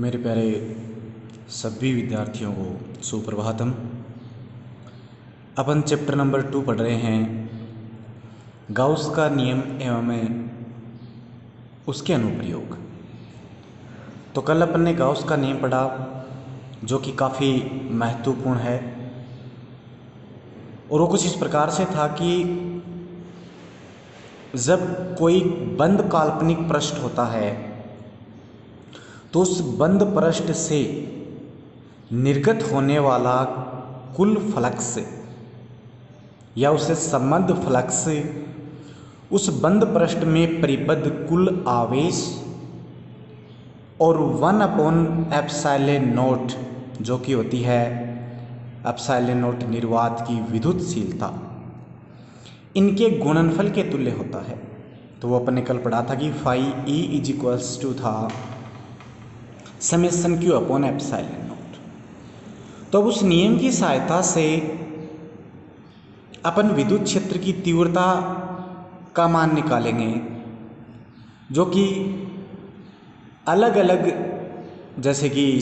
मेरे प्यारे सभी विद्यार्थियों को सुप्रभातम। अपन चैप्टर नंबर 2 पढ़ रहे हैं, गाउस का नियम एवं उसके अनुप्रयोग। तो कल अपन ने गाउस का नियम पढ़ा जो कि काफ़ी महत्वपूर्ण है, और वो कुछ इस प्रकार से था कि जब कोई बंद काल्पनिक पृष्ठ होता है तो उस बंद पृष्ठ से निर्गत होने वाला कुल फ्लक्स या उससे संबद्ध फ्लक्स उस बंद पृष्ठ में परिबद्ध कुल आवेश और 1/ε0 जो कि होती है ε0 निर्वात की विद्युतशीलता, इनके गुणनफल के तुल्य होता है। तो वो अपन ने कल पढ़ा था कि phi e is equals to था समेशन क्यू अपॉन ε0। तो अब उस नियम की सहायता से अपन विद्युत क्षेत्र की तीव्रता का मान निकालेंगे, जो कि अलग अलग, जैसे कि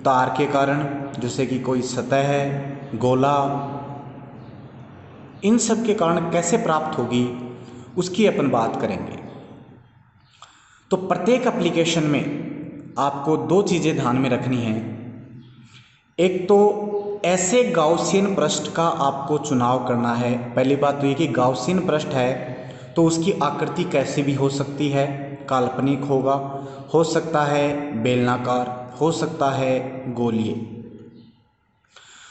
तार के कारण, जैसे कि कोई सतह है, गोला, इन सब के कारण कैसे प्राप्त होगी उसकी अपन बात करेंगे। तो प्रत्येक एप्लीकेशन में आपको दो चीज़ें ध्यान में रखनी है। एक तो ऐसे गाउसियन पृष्ठ का आपको चुनाव करना है। पहली बात तो ये कि गाउसियन पृष्ठ है तो उसकी आकृति कैसी भी हो सकती है, काल्पनिक होगा, हो सकता है बेलनाकार, हो सकता है गोलीय।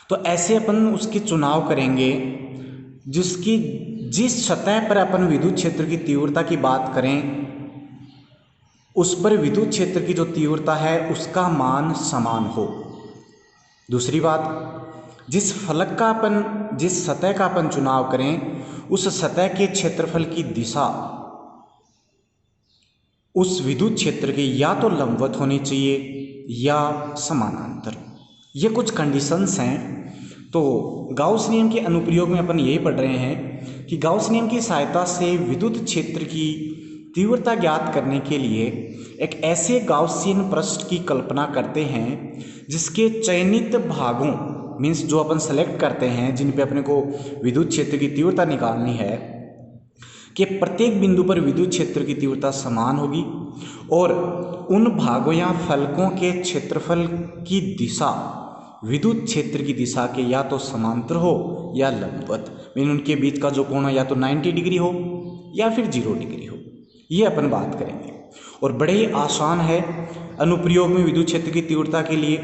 तो ऐसे अपन उसकी चुनाव करेंगे जिस सतह पर अपन विद्युत क्षेत्र की तीव्रता की बात करें उस पर विद्युत क्षेत्र की जो तीव्रता है उसका मान समान हो। दूसरी बात, जिस सतह का अपन चुनाव करें उस सतह के क्षेत्रफल की दिशा उस विद्युत क्षेत्र के या तो लंबवत होनी चाहिए या समानांतर। ये कुछ कंडीशंस हैं। तो गाउस नियम के अनुप्रयोग में अपन यही पढ़ रहे हैं कि गाउस नियम की सहायता से विद्युत क्षेत्र की तीव्रता ज्ञात करने के लिए एक ऐसे गाउसियन पृष्ठ की कल्पना करते हैं जिसके चयनित भागों, मीन्स जो अपन सेलेक्ट करते हैं जिन पे अपने को विद्युत क्षेत्र की तीव्रता निकालनी है, कि प्रत्येक बिंदु पर विद्युत क्षेत्र की तीव्रता समान होगी और उन भागों या फलकों के क्षेत्रफल की दिशा विद्युत क्षेत्र की दिशा के या तो समांतर हो या लंबवत, मीन उनके बीच का जो कोण हो या तो 90 डिग्री हो या फिर 0 डिग्री हो। ये अपन बात करेंगे और बड़े ही आसान है। अनुप्रयोग में विद्युत क्षेत्र की तीव्रता के लिए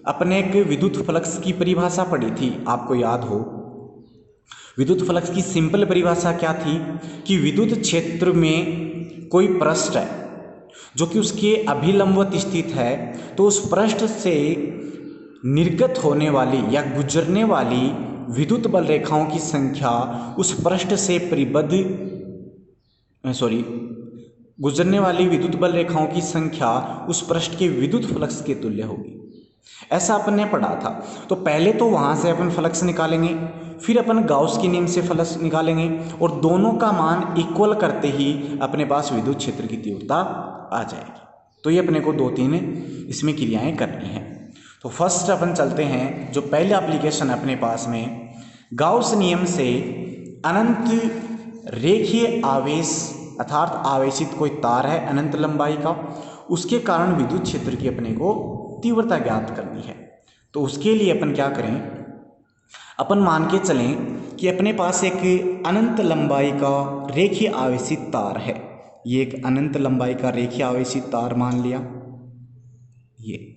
अपने एक विद्युत फ्लक्स की परिभाषा पढ़ी थी, आपको याद हो। विद्युत फ्लक्स की सिंपल परिभाषा क्या थी कि विद्युत क्षेत्र में कोई पृष्ठ है जो कि उसके अभिलंबवत स्थित है, तो उस पृष्ठ से निर्गत होने वाली या गुजरने वाली विद्युत बल रेखाओं की संख्या उस पृष्ठ से गुजरने वाली विद्युत बल रेखाओं की संख्या उस पृष्ठ के विद्युत फ्लक्स के तुल्य होगी। ऐसा अपन ने पढ़ा था। तो पहले तो वहाँ से अपन फ्लक्स निकालेंगे, फिर अपन गाउस के नियम से फ्लक्स निकालेंगे और दोनों का मान इक्वल करते ही अपने पास विद्युत क्षेत्र की तीव्रता आ जाएगी। तो ये अपने को 2-3 इसमें क्रियाएं करनी है। तो फर्स्ट अपन चलते हैं, जो पहला एप्लीकेशन अपने पास में, गाउस नियम से अनंत रेखीय आवेश अर्थात आवेशित कोई तार है अनंत लंबाई का, उसके कारण विद्युत क्षेत्र की अपने को तीव्रता ज्ञात करनी है। तो उसके लिए अपन क्या करें, अपन मान के चलें कि अपने पास एक अनंत लंबाई का रेखीय आवेशित तार है। ये एक अनंत लंबाई का रेखीय आवेशित तार मान लिया। ये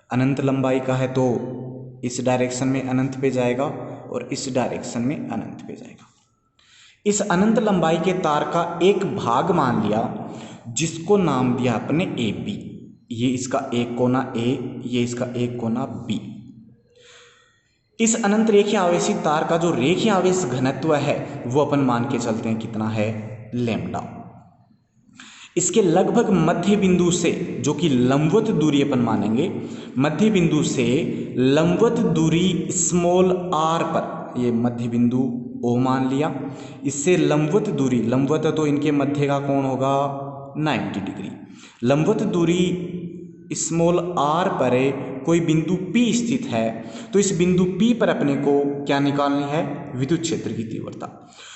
अनंत लंबाई का है तो इस डायरेक्शन में अनंत पे जाएगा और इस डायरेक्शन में अनंत पे जाएगा। इस अनंत लंबाई के तार का एक भाग मान लिया जिसको नाम दिया अपने ए बी। ये इसका एक कोना ए, ये इसका एक कोना बी। इस अनंत रेखीय आवेशित तार का जो रेखीय आवेश घनत्व है वो अपन मान के चलते हैं कितना है, लैम्डा। इसके लगभग मध्य बिंदु से, जो कि लंबवत दूरी अपन मानेंगे, मध्य बिंदु से लंबवत दूरी स्मॉल आर पर, ये मध्य बिंदु ओ मान लिया, इससे लंबवत दूरी, लंबवत तो इनके मध्य का कोण होगा 90 डिग्री। लंबवत दूरी स्मॉल r पर कोई बिंदु P स्थित है तो इस बिंदु P पर अपने को क्या निकालनी है, विद्युत क्षेत्र की तीव्रता।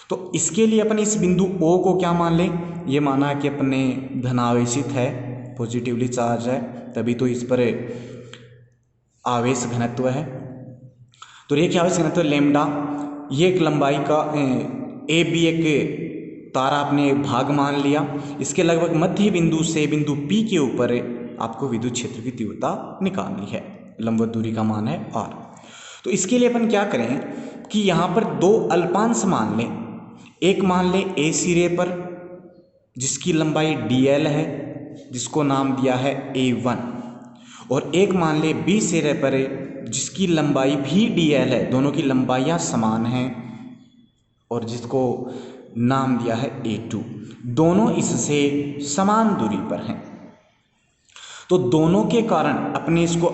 तो इसके लिए अपन इस बिंदु O को क्या मान लें, ये माना कि अपने धनावेशित है, पॉजिटिवली चार्ज है, तभी तो इस पर आवेश घनत्व है। तो रेखीय आवेश घनत्व लैम्डा, ये एक लंबाई का ए बी एक तारा आपने भाग मान लिया, इसके लगभग मध्य बिंदु से बिंदु P के ऊपर आपको विद्युत क्षेत्र की तीव्रता निकालनी है, लंबवत दूरी का मान है r। तो इसके लिए अपन क्या करें कि यहाँ पर दो अल्पांश मान लें, एक मान लें a सिरे पर जिसकी लंबाई dl है, जिसको नाम दिया है a1, और एक मान लें b सिरे पर जिसकी लंबाई भी dl है, दोनों की लंबाइयाँ समान हैं और जिसको नाम दिया है a2। दोनों इससे समान दूरी पर हैं, तो दोनों के कारण अपने इसको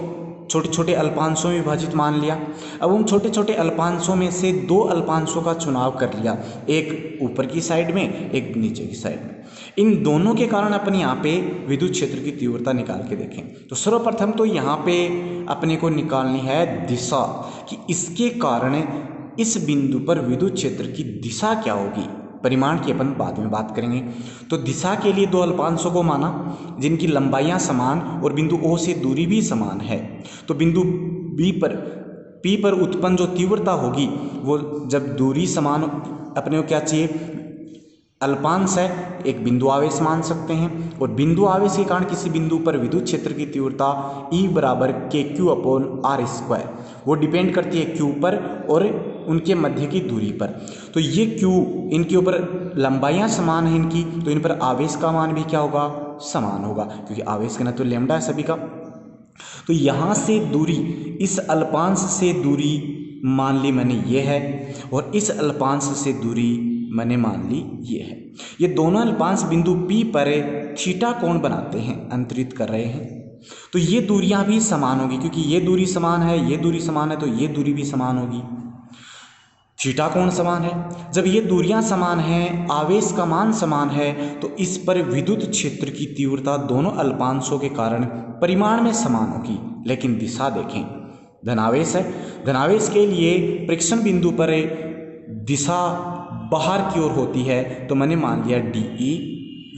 छोटे छोटे अल्पांशों में विभाजित मान लिया। अब उन छोटे छोटे अल्पांशों में से दो अल्पांशों का चुनाव कर लिया, एक ऊपर की साइड में, एक नीचे की साइड में। इन दोनों के कारण अपन यहाँ पे विद्युत क्षेत्र की तीव्रता निकाल के देखें। तो सर्वप्रथम तो यहाँ पे अपने को निकालनी है दिशा, कि इसके कारण इस बिंदु पर विद्युत क्षेत्र की दिशा क्या होगी। परिमाण की अपन बाद में बात करेंगे। तो दिशा के लिए दो अल्पांशों को माना जिनकी लंबाइयाँ समान और बिंदु O से दूरी भी समान है। तो बिंदु P पर उत्पन्न जो तीव्रता होगी वो जब दूरी समान, अपने को क्या चाहिए, अल्पांश है, एक बिंदु आवेश मान सकते हैं, और बिंदु आवेश के कारण किसी बिंदु पर विद्युत क्षेत्र की तीव्रता E बराबर KQ/R², वो डिपेंड करती है Q पर और उनके मध्य की दूरी पर। तो ये Q, इनके ऊपर लंबाइयाँ समान हैं इनकी, तो इन पर आवेश का मान भी क्या होगा, समान होगा, क्योंकि आवेश का ना तो लैम्डा है सभी का। तो यहाँ से दूरी, इस अल्पांश से दूरी मान ली मैंने ये है, और इस अल्पांश से दूरी मैंने मान ली ये है। ये दोनों अल्पांश बिंदु P पर थीटा कोण बनाते हैं, अंतरित कर रहे हैं। तो ये दूरियां भी समान होगी, क्योंकि ये दूरी समान है, ये दूरी समान है, तो ये दूरी भी समान होगी, थीटा कोण समान है। जब ये दूरियां समान हैं, आवेश का मान समान है, तो इस पर विद्युत क्षेत्र की तीव्रता दोनों अल्पांशों के कारण परिमाण में समान होगी, लेकिन दिशा देखें, धनावेश है, धनावेश के लिए परीक्षण बिंदु पर दिशा बाहर की ओर होती है, तो मैंने मान लिया DE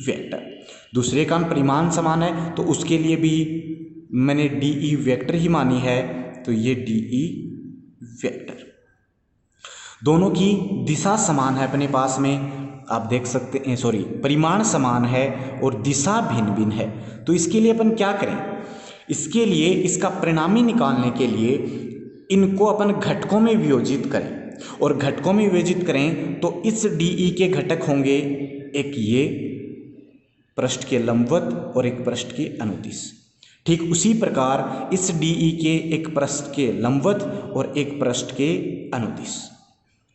वेक्टर। दूसरे का परिमाण समान है, तो उसके लिए भी मैंने DE वेक्टर ही मानी है, तो ये DE वेक्टर। दोनों की दिशा समान है अपने पास में, आप देख सकते हैं, सॉरी, परिमाण समान है और दिशा भिन्न भिन्न है। तो इसके लिए अपन क्या करें, इसके लिए इसका परिणामी निकालने के लिए इनको अपन घटकों में वियोजित करें, और घटकों में वियोजित करें तो इस DE के घटक होंगे, एक ये पृष्ठ के लंबवत और एक पृष्ठ के अनुदिश। ठीक उसी प्रकार इस DE के एक पृष्ठ के लंबवत और एक पृष्ठ के अनुदिश।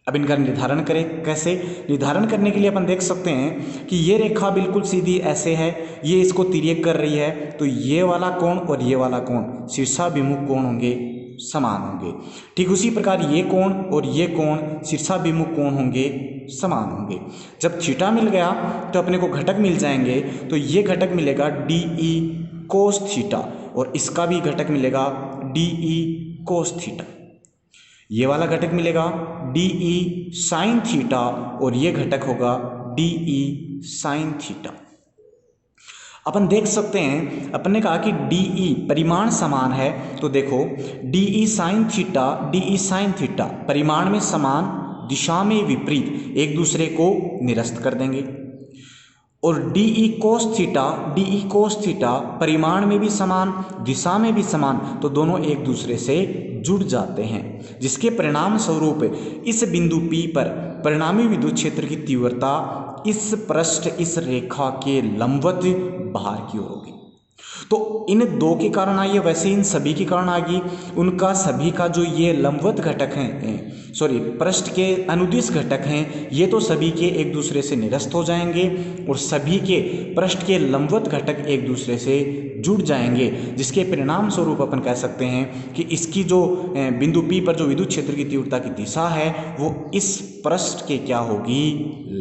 अब इनका निर्धारण करें, कैसे निर्धारण करने के लिए अपन देख सकते हैं कि ये रेखा बिल्कुल सीधी ऐसे है, ये इसको तिर्यक कर रही है, तो ये वाला कोण और ये वाला कोण शीर्षाभिमुख कोण होंगे, समान होंगे। ठीक उसी प्रकार ये कोण और ये कोण शीर्षाभिमुख कोण होंगे, समान होंगे। जब थीटा मिल गया तो अपने को घटक मिल जाएंगे, तो ये घटक मिलेगा DE कोस थीटा, और इसका भी घटक मिलेगा DE कोस थीटा। ये वाला घटक मिलेगा DE साइन थीटा, और ये घटक होगा DE साइन थीटा। अपन देख सकते हैं, अपन ने कहा कि DE परिमाण समान है, तो देखो DE साइन थीटा परिमाण में समान, दिशा में विपरीत, एक दूसरे को निरस्त कर देंगे। और DE कोस थीटा परिमाण में भी समान, दिशा में भी समान, तो दोनों एक दूसरे से जुड़ जाते हैं, जिसके परिणाम स्वरूप इस बिंदु P पर परिणामी विद्युत क्षेत्र की तीव्रता इस पृष्ठ, इस रेखा के लंबवत बाहर की ओर होगी। तो इन दो के कारण आई है, वैसे इन सभी के कारण आ गई। उनका सभी का जो ये लंबवत घटक हैं, सॉरी पृष्ठ के अनुदिश घटक हैं, ये तो सभी के एक दूसरे से निरस्त हो जाएंगे, और सभी के पृष्ठ के लंबवत घटक एक दूसरे से जुड़ जाएंगे, जिसके परिणाम स्वरूप अपन कह सकते हैं कि इसकी जो बिंदु P पर जो विद्युत क्षेत्र की तीव्रता की दिशा है वो इस पृष्ठ के क्या होगी,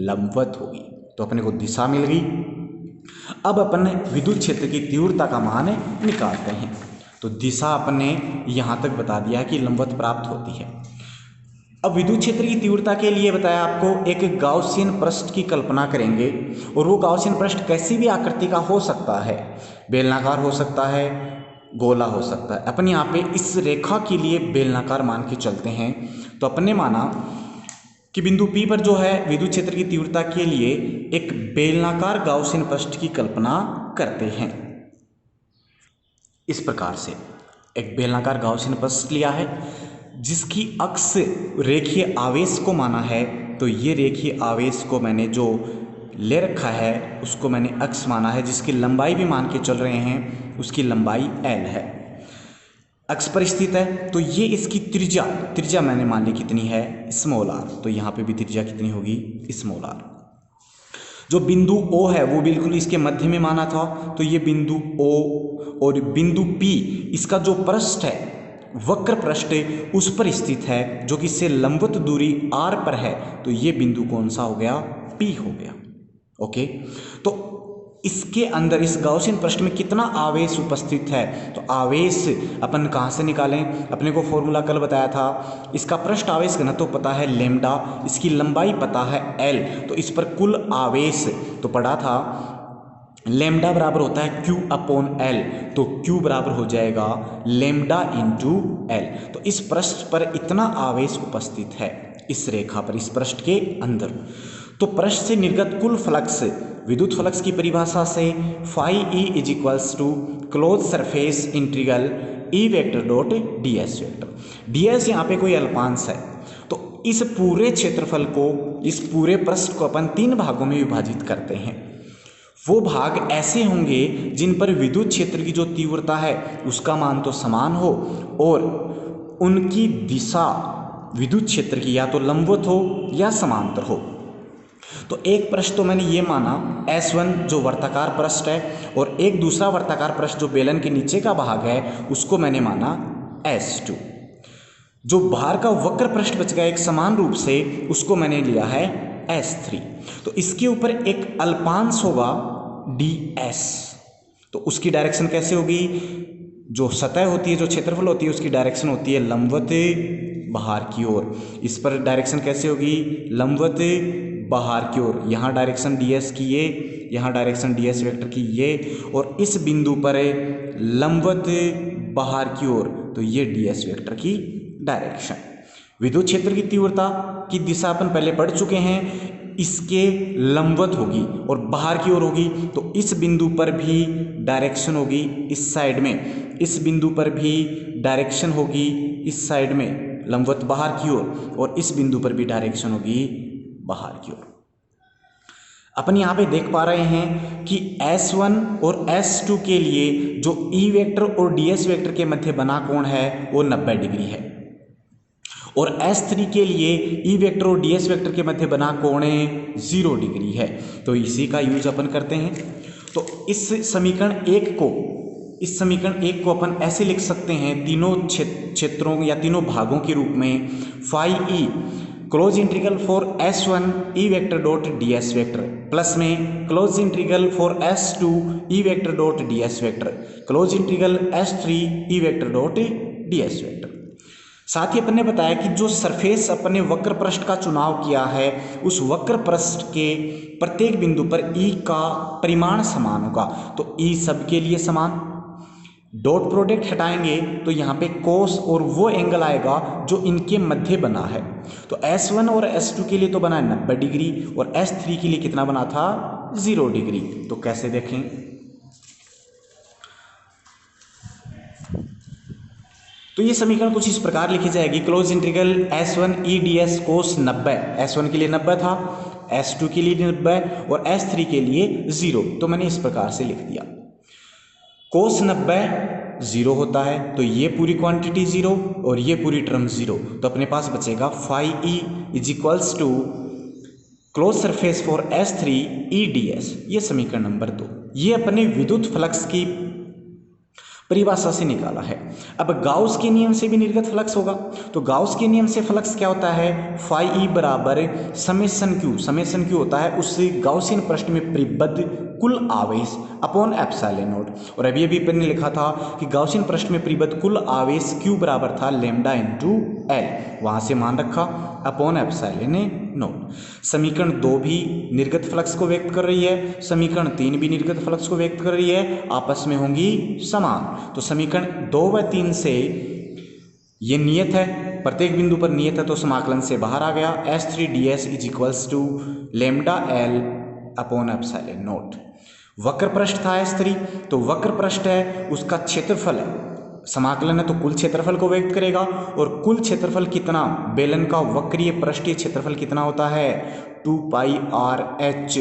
लंबवत होगी। तो अपने को दिशा मिल गई। अब अपन विद्युत क्षेत्र की तीव्रता का मान निकालते हैं। तो दिशा अपने यहाँ तक बता दिया है कि लंबवत प्राप्त होती है। अब विद्युत क्षेत्र की तीव्रता के लिए बताया आपको एक गाउसियन पृष्ठ की कल्पना करेंगे, और वो गाउसियन पृष्ठ कैसी भी आकृति का हो सकता है, बेलनाकार हो सकता है, गोला हो सकता है। अपन यहाँ पे इस रेखा के लिए बेलनाकार मान के चलते हैं। तो अपन ने माना कि बिंदु P पर जो है विद्युत क्षेत्र की तीव्रता के लिए एक बेलनाकार गाउसियन पृष्ठ की कल्पना करते हैं। इस प्रकार से एक बेलनाकार गाउसियन पृष्ठ लिया है जिसकी अक्ष रेखीय आवेश को माना है। तो ये रेखीय आवेश को मैंने जो ले रखा है उसको मैंने अक्ष माना है, जिसकी लंबाई भी मान के चल रहे हैं, उसकी लंबाई L है, अक्ष पर स्थित है। तो ये इसकी त्रिज्या मैंने मान ली कितनी है, स्मॉल r। तो यहाँ पे भी त्रिज्या कितनी होगी, स्मॉल r। जो बिंदु O है वो बिल्कुल इसके मध्य में माना था। तो ये बिंदु O और बिंदु P, इसका जो पृष्ठ है वक्र पृष्ठ उस पर स्थित है जो कि इससे लंबवत दूरी r पर है। तो ये बिंदु कौन सा हो गया, P हो गया। ओके, तो इसके अंदर इस गाउसियन पृष्ठ में कितना आवेश उपस्थित है, तो आवेश अपन कहाँ से निकालें, अपने को फॉर्मूला कल बताया था। इसका पृष्ठ आवेश घनत्व पता है लैम्डा, इसकी लंबाई पता है L। तो इस पर कुल आवेश तो पढ़ा था लैम्डा बराबर होता है Q अपॉन L। तो Q बराबर हो जाएगा लैम्डा इंटू L। तो इस पृष्ठ पर इतना आवेश उपस्थित है, इस रेखा पर, इस पृष्ठ के अंदर। तो पृष्ठ से निर्गत कुल फ्लक्स विद्युत फ्लक्स की परिभाषा से phi e is equals to close surface integral e vector dot d s vector. D s यहाँ पे कोई अल्पांश है। तो इस पूरे क्षेत्रफल को, इस पूरे पृष्ठ को अपन 3 भागों में विभाजित करते हैं। वो भाग ऐसे होंगे जिन पर विद्युत क्षेत्र की जो तीव्रता है उसका मान तो समान हो और उनकी दिशा विद्युत क्षेत्र की या तो लंबवत हो या समांतर हो। तो एक पृष्ठ तो मैंने ये माना S1 जो वर्ताकार पृष्ठ है, और एक दूसरा वर्ताकार पृष्ठ जो बेलन के नीचे का भाग है उसको मैंने माना S2। जो बाहर का वक्र पृष्ठ बच गया एक समान रूप से, उसको मैंने लिया है S3। तो इसके ऊपर एक अल्पांश होगा DS। तो उसकी डायरेक्शन कैसे होगी, जो सतह होती है, जो क्षेत्रफल होती है, उसकी डायरेक्शन होती है लंबवत बाहर की ओर। इस पर डायरेक्शन कैसे होगी, लंबवत बाहर की ओर। यहाँ डायरेक्शन DS की ये, यहाँ डायरेक्शन DS वेक्टर की ये, और इस बिंदु पर लंबवत बाहर की ओर। तो ये DS वेक्टर की डायरेक्शन। विद्युत क्षेत्र की तीव्रता की दिशा अपन पहले पढ़ चुके हैं, इसके लंबवत होगी और बाहर की ओर होगी। तो इस बिंदु पर भी डायरेक्शन होगी इस साइड में, इस बिंदु पर भी डायरेक्शन होगी इस साइड में लंबवत बाहर की ओर, और इस बिंदु पर भी डायरेक्शन होगी बाहर की ओर। अपन यहाँ पे देख पा रहे हैं कि S1 और S2 के लिए जो E वेक्टर और DS वेक्टर के मध्य बना कोण है वो 90 डिग्री है, और S3 के लिए E वेक्टर और DS वेक्टर के मध्य बना कोण 0 डिग्री है। तो इसी का यूज अपन करते हैं। तो इस समीकरण एक को अपन ऐसे लिख सकते हैं, तीनों क्षेत्रों या तीनों भागों के रूप में, phi e close integral for S1 E vector dot DS vector plus में close integral for S2 E vector dot DS vector close integral S3 E vector dot DS vector. साथ ही अपन ने बताया कि जो सरफेस अपन ने वक्र पृष्ठ का चुनाव किया है, उस वक्र पृष्ठ के प्रत्येक बिंदु पर E का परिमाण समान होगा। तो E सबके लिए समान, डॉट प्रोडक्ट हटाएंगे तो यहाँ पे कोस और वो एंगल आएगा जो इनके मध्य बना है। तो S1 और S2 के लिए तो बना है 90 डिग्री, और S3 के लिए कितना बना था, 0 डिग्री। तो कैसे देखें, तो ये समीकरण कुछ इस प्रकार लिखी जाएगी, close integral S1 E ds कोस 90, S1 के लिए 90 था, S2 के लिए 90 और S3 के लिए 0। तो मैंने इस प्रकार से लिख दिया, कोस 90 0 होता है तो ये पूरी क्वांटिटी 0 और ये पूरी टर्म 0। तो अपने पास बचेगा phi e is equals to close surface for S3 E ds। ये समीकरण नंबर 2, ये अपने विद्युत फ्लक्स की परिभाषा से निकाला है। अब गाउस के नियम से भी निर्गत फ्लक्स होगा। तो गाउस के नियम से फ्लक्स क्या होता है, फाई ई बराबर समेशन क्यू होता है उस गाउसियन पृष्ठ में परिबद्ध कुल आवेश अपॉन एप्सिलॉन नॉट। और अभी अभी अपन ने लिखा था कि गाउसियन पृष्ठ में परिबद्ध कुल आवेश Q बराबर था लैम्डा इंटू एल, वहाँ से मान रखा अपॉन एप्सिलॉन नॉट। समीकरण 2 भी निर्गत फ्लक्स को व्यक्त कर रही है, समीकरण 3 भी निर्गत फ्लक्स को व्यक्त कर रही है, आपस में होंगी समान। तो समीकरण 2 व 3 से ये नियत है, प्रत्येक बिंदु पर नियत है, तो समाकलन से बाहर आ गया। S3ds is equals to lambda l upon epsilon naught. वक्र पृष्ठ था S3, तो वक्र पृष्ठ है उसका क्षेत्रफल समाकलन है तो कुल क्षेत्रफल को व्यक्त करेगा। और कुल क्षेत्रफल कितना, बेलन का वक्रीय पृष्ठीय क्षेत्रफल कितना होता है 2 पाई आर एच।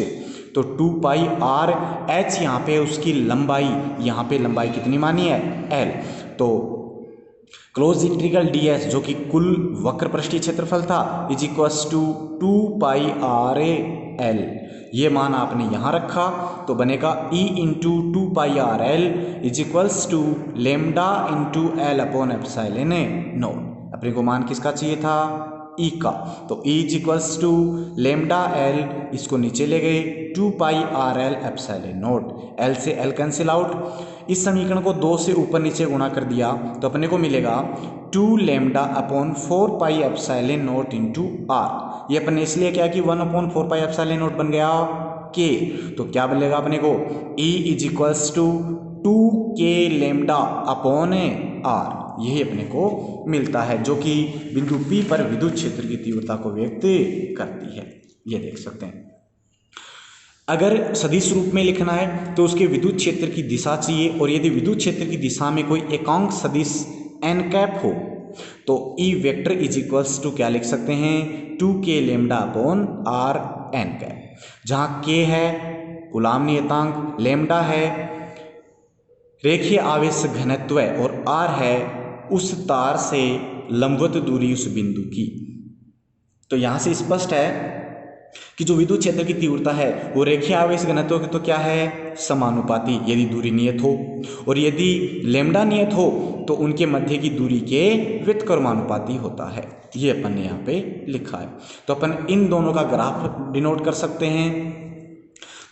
तो 2 पाई आर एच यहाँ पे उसकी लंबाई, यहाँ पे लंबाई कितनी मानी है एल। तो क्लोज इंटीग्रल ds जो कि कुल वक्र पृष्ठीय क्षेत्रफल था is equals to 2 pi r l, ये मान आपने यहाँ रखा तो बनेगा E into 2 pi r l is equals to lambda into l upon epsilon naught. अपने को मान किसका चाहिए था E का, तो E is equals to lambda l, इसको नीचे ले गए 2 pi r l epsilon naught, L से L कैंसिल आउट। इस समीकरण को 2 से ऊपर नीचे गुणा कर दिया तो अपने को मिलेगा 2 lambda upon 4 pi epsilon naught into r. ये अपने इसलिए क्या कि 1 अपॉन 4 पाई एप्सिलॉन नॉट बन गया K, तो क्या बनेगा अपने को E is equals to 2 K lambda upon r, यही अपने को मिलता है जो कि बिंदु P पर विद्युत क्षेत्र की तीव्रता को व्यक्त करती है। ये देख सकते हैं। अगर सदिश रूप में लिखना है तो उसके विद्युत क्षेत्र की दिशा चाहिए, और यदि विद्युत क्षेत्र की दिशा में कोई एकांक सदिश n कैप हो तो E vector is equals to क्या लिख सकते हैं 2K lambda upon r n cap, जहाँ K है कूलाम नियतांक, लेमडा है रेखीय आवेश घनत्व और r है उस तार से लंबवत दूरी उस बिंदु की। तो यहाँ से स्पष्ट है कि जो विद्युत क्षेत्र की तीव्रता है वो रेखीय आवेश घनत्व की तो क्या है समानुपाती, यदि दूरी नियत हो, और यदि लेमडा नियत हो तो उनके मध्य की दूरी के व्युत्क्रमानुपाती होता है। ये अपन ने यहाँ पे लिखा है। तो अपन इन दोनों का ग्राफ डिनोट कर सकते हैं।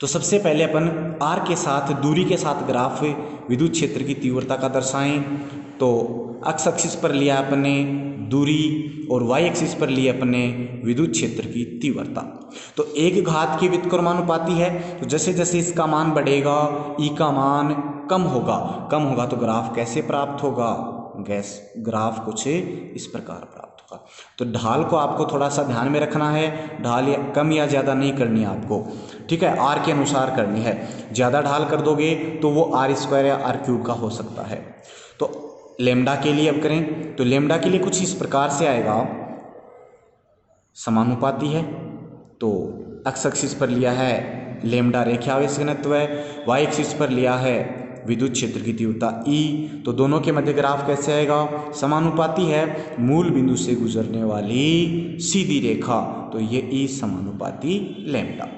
तो सबसे पहले अपन r के साथ दूरी के साथ ग्राफ विद्युत क्षेत्र की तीव्रता का दर्शाएं। तो x एक्सिस पर लिया अपने दूरी और y एक्सिस पर लिया अपने विद्युत क्षेत्र की तीव्रता। तो एक घात के व्युत्क्रमानुपाती है, तो जैसे जैसे इसका मान बढ़ेगा E का मान कम होगा तो ग्राफ कैसे प्राप्त होगा, ग्राफ कुछ इस प्रकार प्राप्त होगा। तो ढाल को आपको थोड़ा सा ध्यान में रखना है, ढाल कम या ज़्यादा नहीं करनी आपको, ठीक है, r के अनुसार करनी है। ज़्यादा ढाल कर दोगे तो वो r² या r³ का हो सकता है। तो लेमडा के लिए अब करें तो लेमडा के लिए कुछ इस प्रकार से आएगा, समानुपाती है तो x एक्सिस पर लिया है लेमडा रेखीय आवेश घनत्व है, y एक्सिस पर लिया है विद्युत क्षेत्र की तीव्रता E, तो दोनों के मध्य ग्राफ कैसे आएगा, समानुपाती है मूल बिंदु से गुजरने वाली सीधी रेखा, तो ये E समानुपाती लेमडा।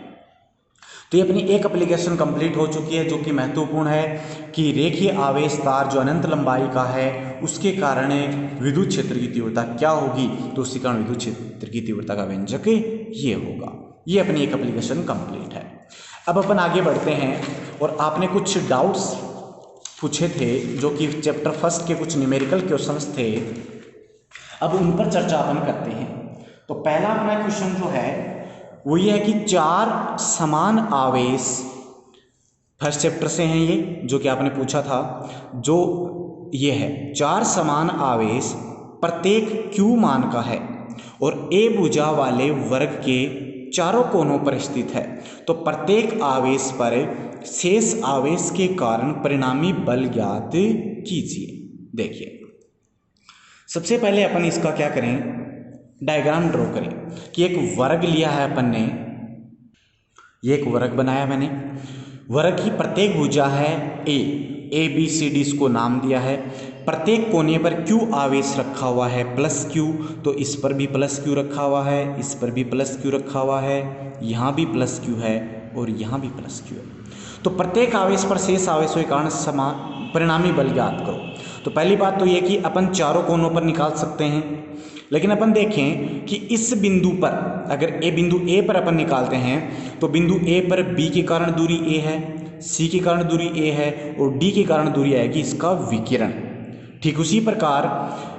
तो ये अपनी एक एप्लीकेशन कंप्लीट हो चुकी है जो कि महत्वपूर्ण है कि रेखीय आवेश तार जो अनंत लंबाई का है उसके कारण विद्युत क्षेत्र की तीव्रता क्या होगी, तो उसी कारण विद्युत क्षेत्र की तीव्रता का व्यंजक ये होगा। ये अपनी एक एप्लीकेशन कंप्लीट है। अब अपन आगे बढ़ते हैं और आपने कुछ डाउट्स पूछे थे जो कि चैप्टर फर्स्ट के कुछ न्यूमेरिकल क्वेश्चंस थे, अब उन पर चर्चा अपन करते हैं। तो पहला अपना क्वेश्चन जो है वो ये है कि 4 समान आवेश, फर्स्ट चैप्टर से हैं ये जो कि आपने पूछा था, जो ये है 4 समान आवेश प्रत्येक Q मान का है और A भुजा वाले वर्ग के चारों कोनों पर स्थित है, तो प्रत्येक आवेश पर शेष आवेश के कारण परिणामी बल ज्ञात कीजिए। देखिए सबसे पहले अपन इसका क्या करें, डायग्राम ड्रॉ करें कि एक वर्ग लिया है अपन ने, ये एक वर्ग बनाया मैंने, वर्ग की प्रत्येक भुजा है A B C D इसको नाम दिया है, प्रत्येक कोने पर Q आवेश रखा हुआ है +Q, तो इस पर भी +Q रखा हुआ है, इस पर भी +Q रखा हुआ है, यहाँ भी +Q है और यहाँ भी +Q है। तो प्रत्येक आवेश पर शेष आवेशों के कारण समान परिणामी बल ज्ञात करो। तो पहली बात तो ये कि अपन चारों कोनों पर निकाल सकते हैं, लेकिन अपन देखें कि इस बिंदु पर अगर बिंदु A पर अपन निकालते हैं तो बिंदु A पर B के कारण दूरी A है सी के कारण दूरी ए है और डी के कारण दूरी आएगी इसका विकिरण। ठीक उसी प्रकार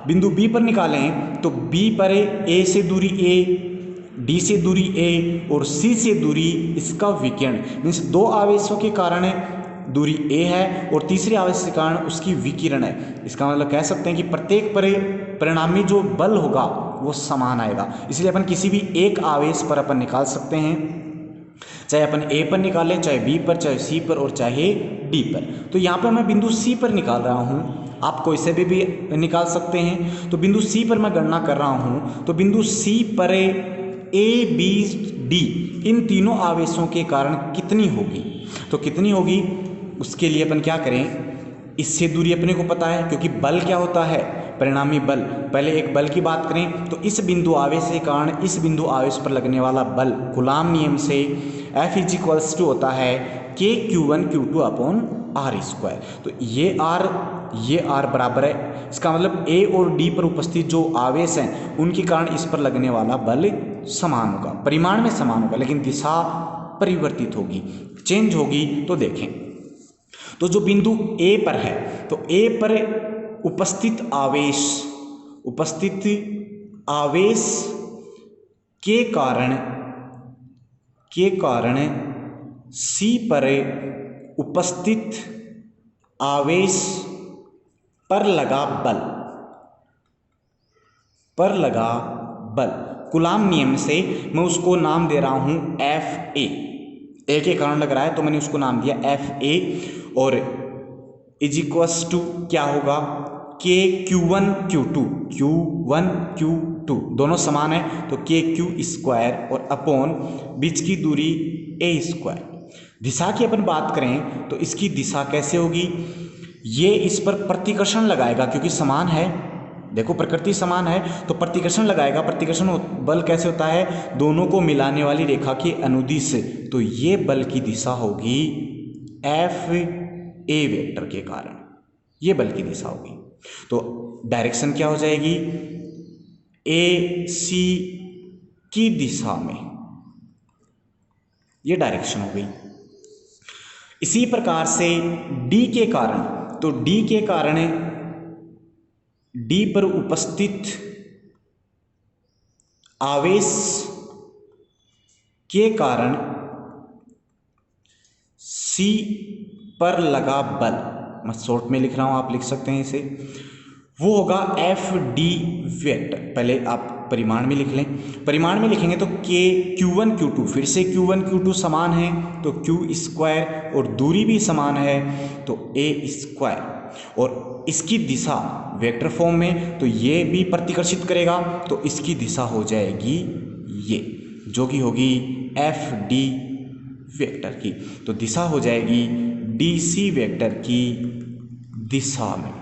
बिंदु बी पर निकालें तो बी पर ए से दूरी ए, डी से दूरी ए और सी से दूरी इसका विकिरण। मीन्स दो आवेशों के कारण दूरी ए है और तीसरे आवेश के कारण उसकी विकिरण है। इसका मतलब कह सकते हैं कि प्रत्येक परिणामी जो बल होगा वो समान आएगा। इसलिए अपन किसी भी एक आवेश पर अपन निकाल सकते हैं, चाहे अपन ए पर निकालें, चाहे बी पर, चाहे सी पर और चाहे डी पर। तो यहाँ पर मैं बिंदु सी पर निकाल रहा हूँ, आप कोई से भी निकाल सकते हैं। तो बिंदु सी पर मैं गणना कर रहा हूँ, तो बिंदु सी पर ए बी डी इन तीनों आवेशों के कारण कितनी होगी, तो कितनी होगी उसके लिए अपन क्या करें, इससे दूरी अपने को पता है क्योंकि बल क्या होता है, परिणामी बल। पहले एक बल की बात करें तो इस बिंदु आवेश के कारण इस बिंदु आवेश पर लगने वाला बल कूलाम नियम से F = होता है KQ1 Q2 upon R square. तो ये R बराबर है, इसका मतलब A और D पर उपस्थित जो आवेश हैं उनके कारण इस पर लगने वाला बल समान होगा, परिमाण में समान होगा, लेकिन दिशा परिवर्तित होगी, चेंज होगी। तो देखें, तो जो बिंदु A पर है तो A पर उपस्थित आवेश के कारण C पर उपस्थित आवेश पर लगा बल कूलाम नियम से मैं उसको नाम दे रहा हूं FA। ए के कारण लग रहा है तो मैंने उसको नाम दिया FA और = क्या होगा KQ1 Q2 दोनों समान है तो KQ² और अपॉन बीच की दूरी A²। दिशा की अपन बात करें तो इसकी दिशा कैसे होगी, ये इस पर प्रतिकर्षण लगाएगा क्योंकि समान है, देखो प्रकृति समान है तो प्रतिकर्षण लगाएगा। प्रतिकर्षण बल कैसे होता है, दोनों को मिलाने वाली रेखा के अनुदिश, तो ये बल की दिशा होगी FA वेक्टर के कारण, ये बल की दिशा होगी। तो डायरेक्शन क्या हो जाएगी, AC की दिशा में, ये डायरेक्शन हो गई। इसी प्रकार से D के कारण, तो D के कारण D पर उपस्थित आवेश के कारण C पर लगा बल, मैं शॉर्ट में लिख रहा हूं, आप लिख सकते हैं इसे, वो होगा FD वेक्टर। पहले आप परिमाण में लिख लें, परिमाण में लिखेंगे तो KQ1 Q2, फिर से Q1 Q2 समान है तो Q² और दूरी भी समान है तो A², और इसकी दिशा वेक्टर फॉर्म में तो ये भी प्रतिकर्षित करेगा तो इसकी दिशा हो जाएगी ये, जो कि होगी FD वेक्टर की। तो दिशा हो जाएगी DC वेक्टर की दिशा में।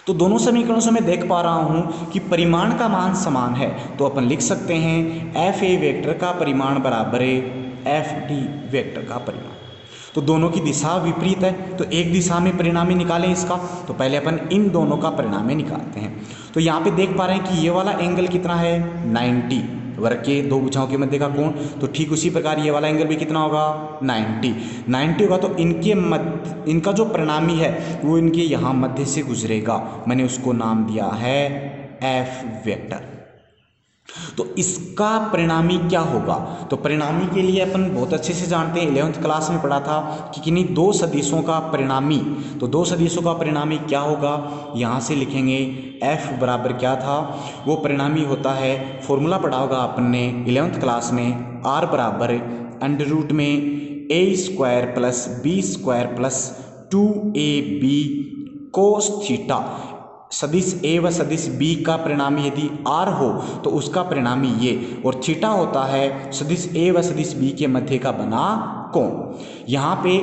तो दोनों समीकरणों से मैं देख पा रहा हूं कि परिमाण का मान समान है, तो अपन लिख सकते हैं FA वेक्टर का परिमाण बराबर है FD वेक्टर का परिमाण। तो दोनों की दिशा विपरीत है तो एक दिशा में परिणामी निकालें इसका, तो पहले अपन इन दोनों का परिणामी निकालते हैं। तो यहाँ पे देख पा रहे हैं कि ये वाला एंगल कितना है 90, वर्ग के दो भुजाओं के मध्य का कोण, तो ठीक उसी प्रकार ये वाला एंगल भी कितना होगा 90 होगा। तो इनका जो परिणामी है वो इनके यहाँ मध्य से गुजरेगा, मैंने उसको नाम दिया है F वेक्टर। तो इसका परिणामी क्या होगा, तो परिणामी के लिए अपन बहुत अच्छे से जानते हैं, 11th क्लास में पढ़ा था कि किन्हीं दो सदिशों का परिणामी, तो दो सदिशों का परिणामी क्या होगा, यहाँ से लिखेंगे F बराबर क्या था, वो परिणामी होता है, फॉर्मूला पढ़ा होगा आपने 11th क्लास में, R बराबर √ में A² plus B² plus 2AB cos theta. सदिश A व सदिश B का परिणामी यदि R हो तो उसका परिणामी ये, और थीटा होता है सदिश A व सदिश B के मध्य का बना कोण। यहाँ पे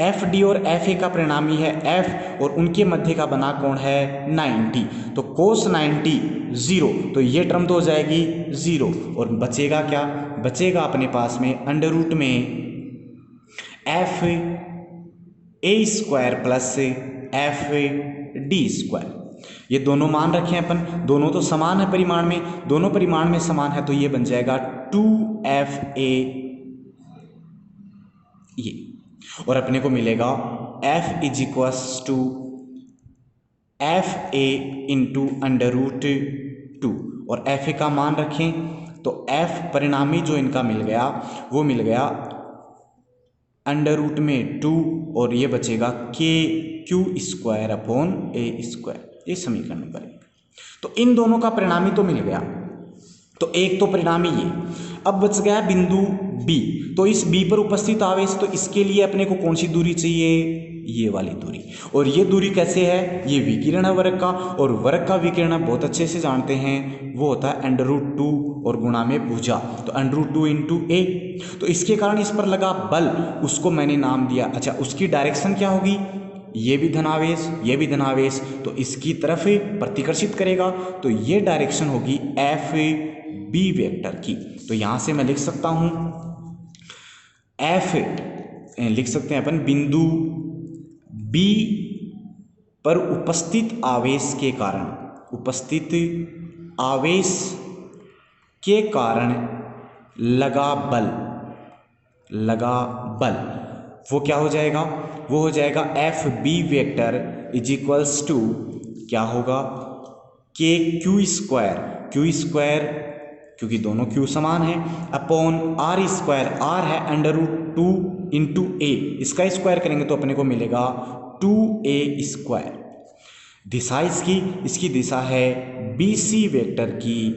FD और FA का परिणामी है F और उनके मध्य का बना कोण है 90, तो cos 90 0, तो ये टर्म तो हो जाएगी 0 और बचेगा क्या, बचेगा अपने पास में √ में FA² प्लस FD²। ये दोनों मान रखे हैं अपन, दोनों तो समान है परिमाण में, दोनों परिमाण में समान है तो ये बन जाएगा 2FA। ये और अपने को मिलेगा F is equals to f a into under root 2, और एफ ए का मान रखें तो F परिणामी जो इनका मिल गया वो मिल गया अंडर रूट में 2, और ये बचेगा के q square upon a square. ये समीकरण नंबर 1। तो इन दोनों का परिणामी तो मिल गया, तो एक तो परिणामी ये। अब बच गया बिंदु बी, तो इस बी पर उपस्थित आवेश, तो इसके लिए अपने को कौन सी दूरी चाहिए, ये वाली दूरी। और ये दूरी कैसे है, ये विकिरण है वर्ग का, और वर्ग का विकिरण बहुत अच्छे से जानते हैं, वो होता है अंडर रूट 2 और गुणा में भुजा, तो अंडर रूट 2 इंटू ए। तो इसके कारण इस पर लगा बल, उसको मैंने नाम दिया, अच्छा उसकी डायरेक्शन क्या होगी, ये भी धनावेश ये भी धनावेश, तो इसकी तरफ प्रतिकर्षित करेगा, तो ये डायरेक्शन होगी एफ बी वेक्टर की। तो यहां से मैं लिख सकता हूं एफ, लिख सकते हैं अपन बिंदु बी पर उपस्थित आवेश के कारण, उपस्थित आवेश के कारण लगा बल, लगा बल वो क्या हो जाएगा, वो हो जाएगा f b vector is equals to क्या होगा, के क्यू स्क्वायर, क्यू स्क्वायर क्योंकि दोनों क्यू समान है, अपॉन आर स्क्वायर, आर है अंडर रूट 2 इंटू ए, इसका स्क्वायर करेंगे तो अपने को मिलेगा 2a स्क्वायर। दिशा इसकी दिशा है बी सी वेक्टर की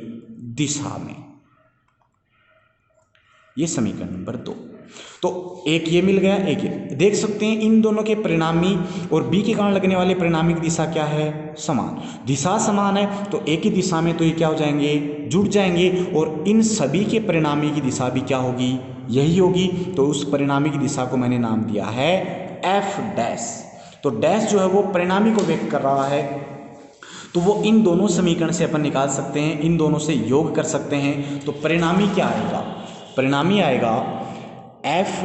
दिशा में। ये समीकरण नंबर 2। तो एक ये मिल गया, एक ये देख सकते हैं इन दोनों के परिणामी और बी के कारण लगने वाले परिणामी की दिशा क्या है, समान। दिशा समान है तो एक ही दिशा में, तो ये क्या हो जाएंगे, जुड़ जाएंगे, और इन सभी के परिणामी की दिशा भी क्या होगी, यही होगी। तो उस परिणामी की दिशा को मैंने नाम दिया है एफ डैश। तो डैश जो है वो परिणामी को व्यक्त कर रहा है, तो वो इन दोनों समीकरण से अपन निकाल सकते हैं, इन दोनों से योग कर सकते हैं। तो परिणामी क्या आएगा, परिणामी आएगा f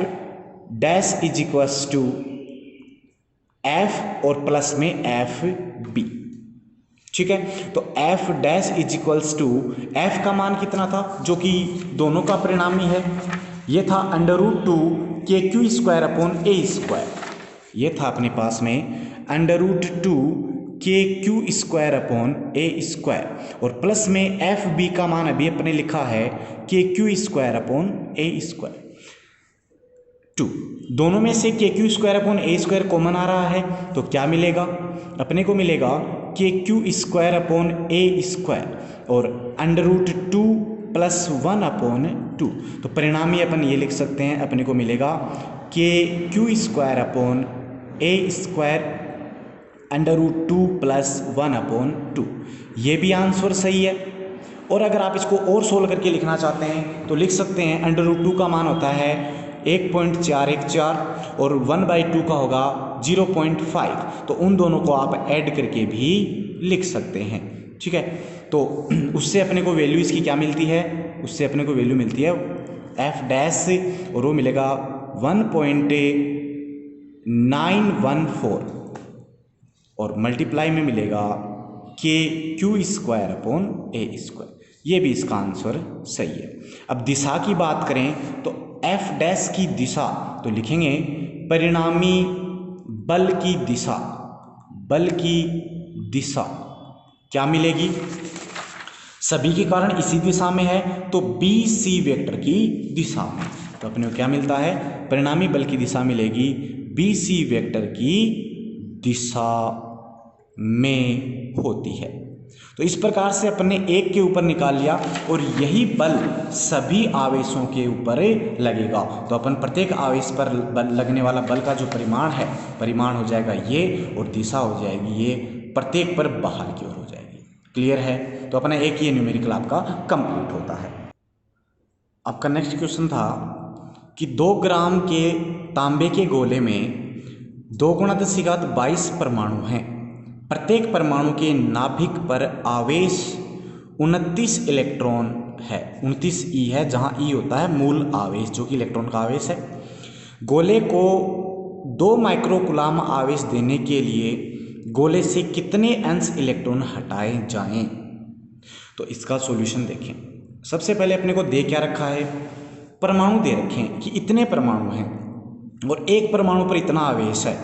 dash is equals to f और प्लस में एफ बी, ठीक है। तो f dash is equals to, f का मान कितना था, जो कि दोनों का परिणामी है, ये था अंडर रूट 2 के q square upon a square, ये था अपने पास में अंडर रूट 2 के q square upon a square, और प्लस में एफ बी का मान अभी अपने लिखा है के q square upon a square 2। दोनों में से के q square upon a square common आ रहा है, तो क्या मिलेगा, अपने को मिलेगा k q square upon a square और अंडर रूट 2 प्लस 1 अपॉन 2। तो परिणामी अपन ये लिख सकते हैं, अपने को मिलेगा k q square upon a square under root 2 plus 1 upon 2। ये भी आंसर सही है। और अगर आप इसको और सोल्व करके लिखना चाहते हैं तो लिख सकते हैं, अंडर रूट 2 का मान होता है 1.414 और 1/2 का होगा 0.5, तो उन दोनों को आप ऐड करके भी लिख सकते हैं, ठीक है। तो उससे अपने को वैल्यू इसकी क्या मिलती है, उससे अपने को वैल्यू मिलती है एफ डैश, और वो मिलेगा 1.914 और मल्टीप्लाई में मिलेगा k q square upon a square. ये भी इसका आंसर सही है। अब दिशा की बात करें तो एफ डैश की दिशा, तो लिखेंगे परिणामी बल की दिशा, बल की दिशा क्या मिलेगी, सभी के कारण इसी दिशा में है, तो बी सी वेक्टर की दिशा में। तो अपने को क्या मिलता है, परिणामी बल की दिशा मिलेगी बी सी वेक्टर की दिशा में होती है। तो इस प्रकार से अपने एक के ऊपर निकाल लिया, और यही बल सभी आवेशों के ऊपर लगेगा। तो अपन प्रत्येक आवेश पर लगने वाला बल का जो परिमाण है, परिमाण हो जाएगा ये, और दिशा हो जाएगी ये, प्रत्येक पर बाहर की ओर हो जाएगी। क्लियर है। तो अपना एक ये न्यूमेरिकल आपका कंप्लीट होता है। आपका नेक्स्ट क्वेश्चन था कि 2 ग्राम के तांबे के गोले में 2 × 10⁻22 परमाणु हैं। प्रत्येक परमाणु के नाभिक पर आवेश 29 इलेक्ट्रॉन है, 29 ई है, जहां ई होता है मूल आवेश, जो कि इलेक्ट्रॉन का आवेश है। गोले को 2 माइक्रोकूलाम आवेश देने के लिए गोले से कितने अंश इलेक्ट्रॉन हटाए जाएं। तो इसका सॉल्यूशन देखें। सबसे पहले अपने को दे क्या रखा है, परमाणु दे रखे हैं कि इतने परमाणु हैं, और एक परमाणु पर इतना आवेश है,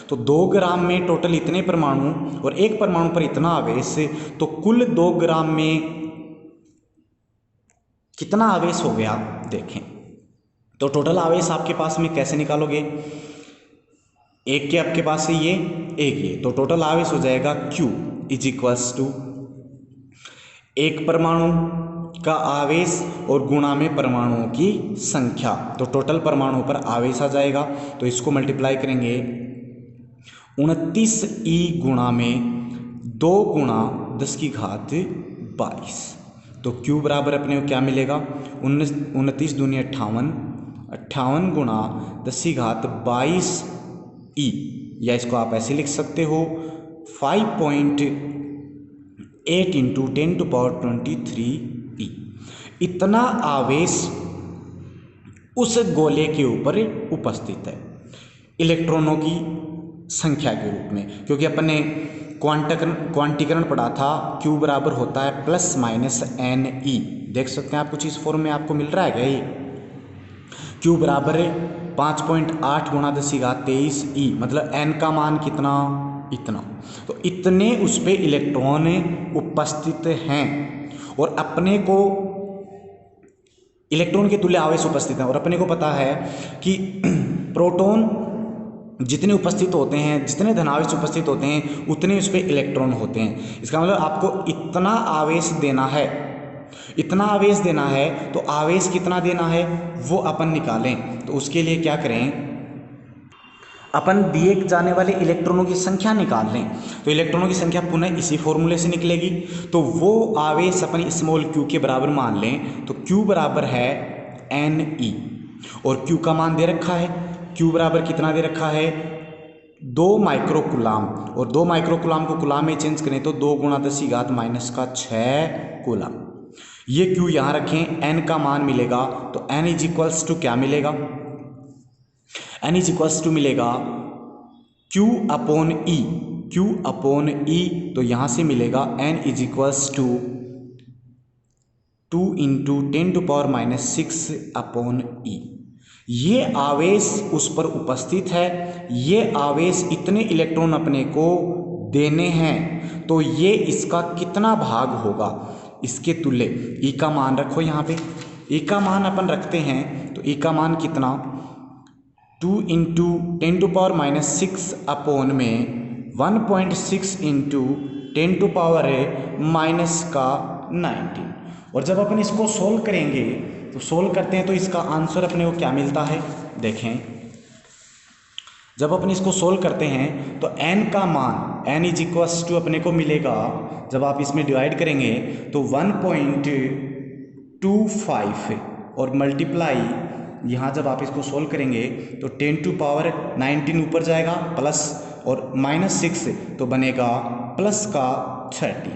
तो 2 ग्राम में टोटल इतने परमाणु और एक परमाणु पर इतना आवेश, तो कुल 2 ग्राम में कितना आवेश हो गया देखें। तो टोटल आवेश आपके पास में कैसे निकालोगे, एक के आपके पास है ये, एक ये, तो टोटल आवेश हो जाएगा Q इज इक्वल्स टू एक परमाणु का आवेश और गुणा में परमाणुओं की संख्या, तो टोटल परमाणु पर आवेश आ जाएगा। तो इसको मल्टीप्लाई करेंगे 29e गुणा में 2 गुणा 10 की घात 22, तो Q बराबर अपने को क्या मिलेगा, 29 दूनी 58, 58 गुणा 10 की घात 22e, या इसको आप ऐसे लिख सकते हो 5.8 इंटू 10⁻23e। इतना आवेश उस गोले के ऊपर उपस्थित है इलेक्ट्रॉनों की संख्या के रूप में, क्योंकि अपन ने क्वांटीकरण पढ़ा था, Q बराबर होता है प्लस माइनस NE। देख सकते हैं आप कुछ इस फॉर्म में आपको मिल रहा है क्या, ये Q बराबर 5.8 गुणा 10 की घात 23e, मतलब N का मान कितना, इतना, तो इतने उस पे इलेक्ट्रॉन उपस्थित हैं और अपने को इलेक्ट्रॉन के तुल्य आवेश उपस्थित है। और अपने को पता है कि प्रोटॉन जितने उपस्थित होते हैं, जितने धनावेश उपस्थित होते हैं, उतने उस पर इलेक्ट्रॉन होते हैं। इसका मतलब आपको इतना आवेश देना है, इतना आवेश देना है, तो आवेश कितना देना है वो अपन निकालें। तो उसके लिए क्या करें, अपन दिए जाने वाले इलेक्ट्रॉनों की संख्या निकाल लें। तो इलेक्ट्रॉनों की संख्या पुनः इसी फॉर्मूले से निकलेगी। तो वो आवेश अपन स्मॉल q के बराबर मान लें, तो q बराबर है Ne, और q का मान दे रखा है, q बराबर कितना दे रखा है 2 माइक्रोकुलाम, और 2 माइक्रोकुलाम को कुलाम में चेंज करें तो 2 गुणा 10 की घात माइनस का 6 कुलाम। ये q यहाँ रखें, n का मान मिलेगा, तो n इज इक्वल्स टू क्या मिलेगा, n इज इक्वल्स टू मिलेगा Q upon E, Q upon E, तो यहाँ से मिलेगा n is equals to 2 into 10⁻⁻6 upon E। ये आवेश उस पर उपस्थित है, ये आवेश इतने इलेक्ट्रॉन अपने को देने हैं, तो ये इसका कितना भाग होगा, इसके तुल्य E का मान रखो यहाँ पे। E का मान अपन रखते हैं, तो E का मान कितना 2 इंटू 10⁻⁻6 अपॉन में 1.6 इंटू 10⁻⁻19। और जब अपन इसको सोल्व करेंगे, तो सोल्व करते हैं तो इसका आंसर अपने को क्या मिलता है, देखें जब अपन इसको सोल्व करते हैं तो n का मान n इज इक्वल्स टू अपने को मिलेगा, जब आप इसमें डिवाइड करेंगे तो 1.25 और मल्टीप्लाई, यहाँ जब आप इसको सोल्व करेंगे तो 10⁻19 ऊपर जाएगा प्लस और -6 तो बनेगा प्लस का 30।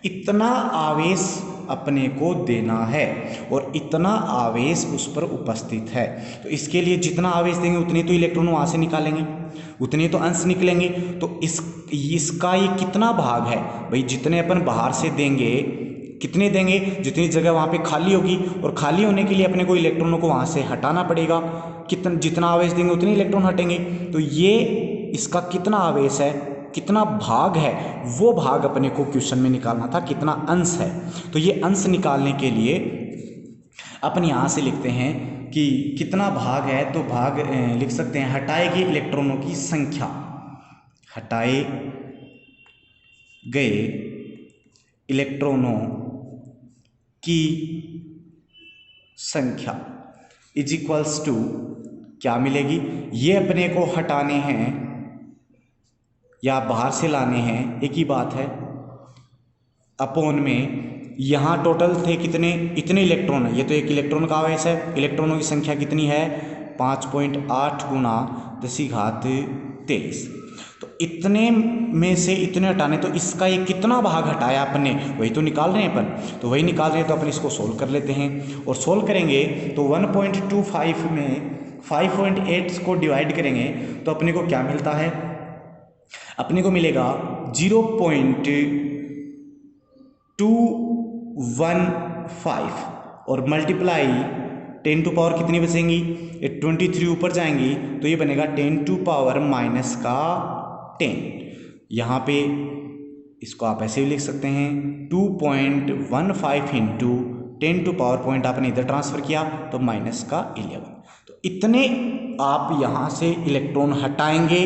इतना आवेश अपने को देना है और इतना आवेश उस पर उपस्थित है। तो इसके लिए जितना आवेश देंगे उतने तो इलेक्ट्रॉन वहाँ से निकालेंगे, उतने तो अंश निकलेंगे। तो इसका ये कितना भाग है भाई, जितने अपन बाहर से देंगे, कितने देंगे, जितनी जगह वहाँ पे खाली होगी, और खाली होने के लिए अपने को इलेक्ट्रॉनों को वहाँ से हटाना पड़ेगा। जितना आवेश देंगे उतने इलेक्ट्रॉन हटेंगे। तो ये इसका कितना आवेश है, कितना भाग है, वो भाग अपने को क्वेश्चन में निकालना था, कितना अंश है। तो ये अंश निकालने के लिए अपन यहाँ से लिखते हैं कि कितना भाग है, तो भाग लिख सकते हैं हटाए गए इलेक्ट्रॉनों की संख्या, हटाए गए इलेक्ट्रॉनों की संख्या इज इक्वल्स टू क्या मिलेगी, ये अपने को हटाने हैं या बाहर से लाने हैं, एक ही बात है, अपॉन में यहाँ टोटल थे कितने, इतने इलेक्ट्रॉन है, ये तो एक इलेक्ट्रॉन का आवेश है, इलेक्ट्रॉनों की संख्या कितनी है 5.8 गुणा 10⁻23। तो इतने में से इतने हटाने, तो इसका ये कितना भाग हटाया अपने, वही तो निकाल रहे हैं अपन, तो वही निकाल रहे हैं। तो अपन इसको सोल्व कर लेते हैं, और सोल्व करेंगे तो 1.25 में 5.8 को डिवाइड करेंगे तो अपने को क्या मिलता है, अपने को मिलेगा 0.215 और मल्टीप्लाई 10 टू पावर कितनी बचेंगी, ये 23 ऊपर जाएंगी तो ये बनेगा 10 टू पावर माइनस का 10। यहाँ पे इसको आप ऐसे भी लिख सकते हैं 2.15 इंटू 10 टू पावर पॉइंट आपने इधर ट्रांसफर किया तो माइनस का 11। तो इतने आप यहाँ से इलेक्ट्रॉन हटाएंगे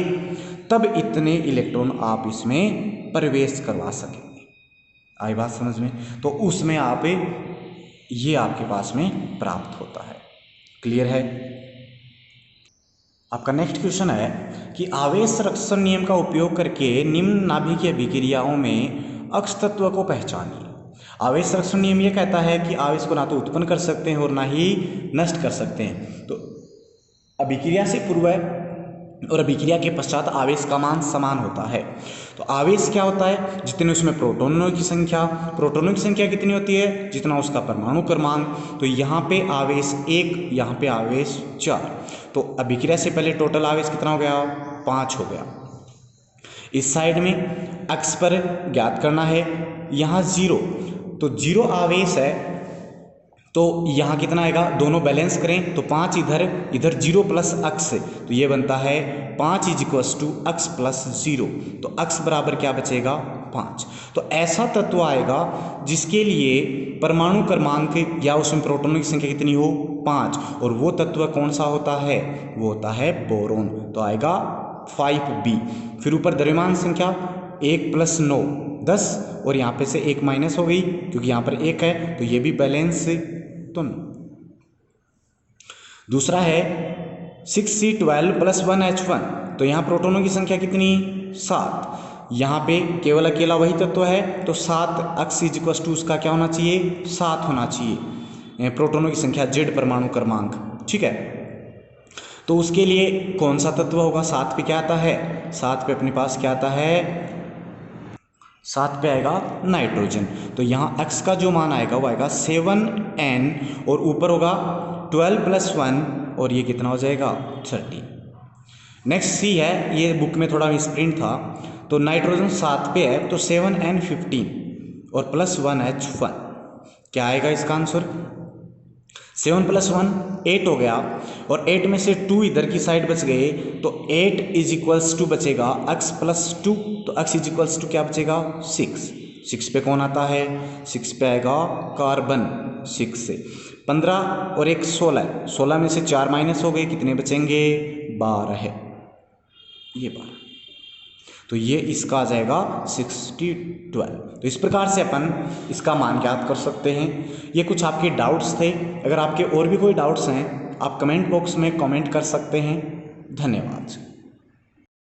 तब इतने इलेक्ट्रॉन आप इसमें प्रवेश करवा सकेंगे। आई बात समझ में? तो उसमें आप ये आपके पास में प्राप्त होता है। क्लियर है? आपका नेक्स्ट क्वेश्चन है कि आवेश संरक्षण नियम का उपयोग करके निम्न नाभिकीय अभिक्रियाओं में अक्ष तत्व को पहचानिए। आवेश संरक्षण नियम ये कहता है कि आवेश को ना तो उत्पन्न कर सकते हैं और ना ही नष्ट कर सकते हैं। तो अभिक्रिया से पूर्व और अभिक्रिया के पश्चात आवेश का मान समान होता है। तो आवेश क्या होता है, जितने उसमें प्रोटॉनों की संख्या कितनी होती है, जितना उसका परमाणु क्रमांक। तो यहाँ पे आवेश 1, यहाँ पे आवेश 4। तो अभिक्रिया से पहले टोटल आवेश कितना हो गया, 5 हो गया। इस साइड में अक्ष पर ज्ञात करना है, यहाँ 0, तो 0 आवेश है तो यहाँ कितना आएगा, दोनों बैलेंस करें तो 5 इधर 0 प्लस अक्ष, तो ये बनता है 5 इज टू अक्ष प्लस 0। तो अक्ष बराबर क्या बचेगा, 5। तो ऐसा तत्व आएगा जिसके लिए परमाणु क्रमांक या उसमें प्रोटॉनों की संख्या कितनी हो, 5, और वो तत्व कौन सा होता है, वो होता है बोरोन। तो आएगा 5B। फिर ऊपर द्रव्यमान संख्या 1 + 9 10, और यहाँ पे से 1 माइनस हो गई क्योंकि यहाँ पर 1 है तो ये भी बैलेंस तो नहीं। दूसरा है 6C12 + 1H1, तो यहाँ प्रोटॉनों की संख्या कितनी, 7। यहाँ पे केवल अकेला वही तत्व है तो 7 अक्ष इज टू उसका क्या होना चाहिए, 7 होना चाहिए। प्रोटॉनों की संख्या Z परमाणु क्रमांक, ठीक है। तो उसके लिए कौन सा तत्व होगा, 7 पे क्या आता है, 7 पे अपने पास क्या आता है, 7 पे आएगा नाइट्रोजन। तो यहाँ x का जो मान आएगा वो आएगा 7N, और ऊपर होगा 12 + 1, और ये कितना हो जाएगा, 30। नेक्स्ट C है, ये बुक में थोड़ा मिसप्रिंट था। तो नाइट्रोजन 7 पे है तो 7N15 और +1H1, क्या आएगा इसका आंसर, 7 + 1 8 हो गया, और 8 में से 2 इधर की साइड बच गए तो 8 इज बचेगा x + 2, तो x इज क्या बचेगा, 6। 6 पे कौन आता है, 6 पे आएगा कार्बन। 6 से 15 और 1 16, 16 में से 4 माइनस हो गए, कितने बचेंगे, 12 है, ये 12। तो ये इसका आ जाएगा 6012। तो इस प्रकार से अपन इसका मान ज्ञात कर सकते हैं। ये कुछ आपके डाउट्स थे। अगर आपके और भी कोई डाउट्स हैं आप कमेंट बॉक्स में कमेंट कर सकते हैं। धन्यवाद।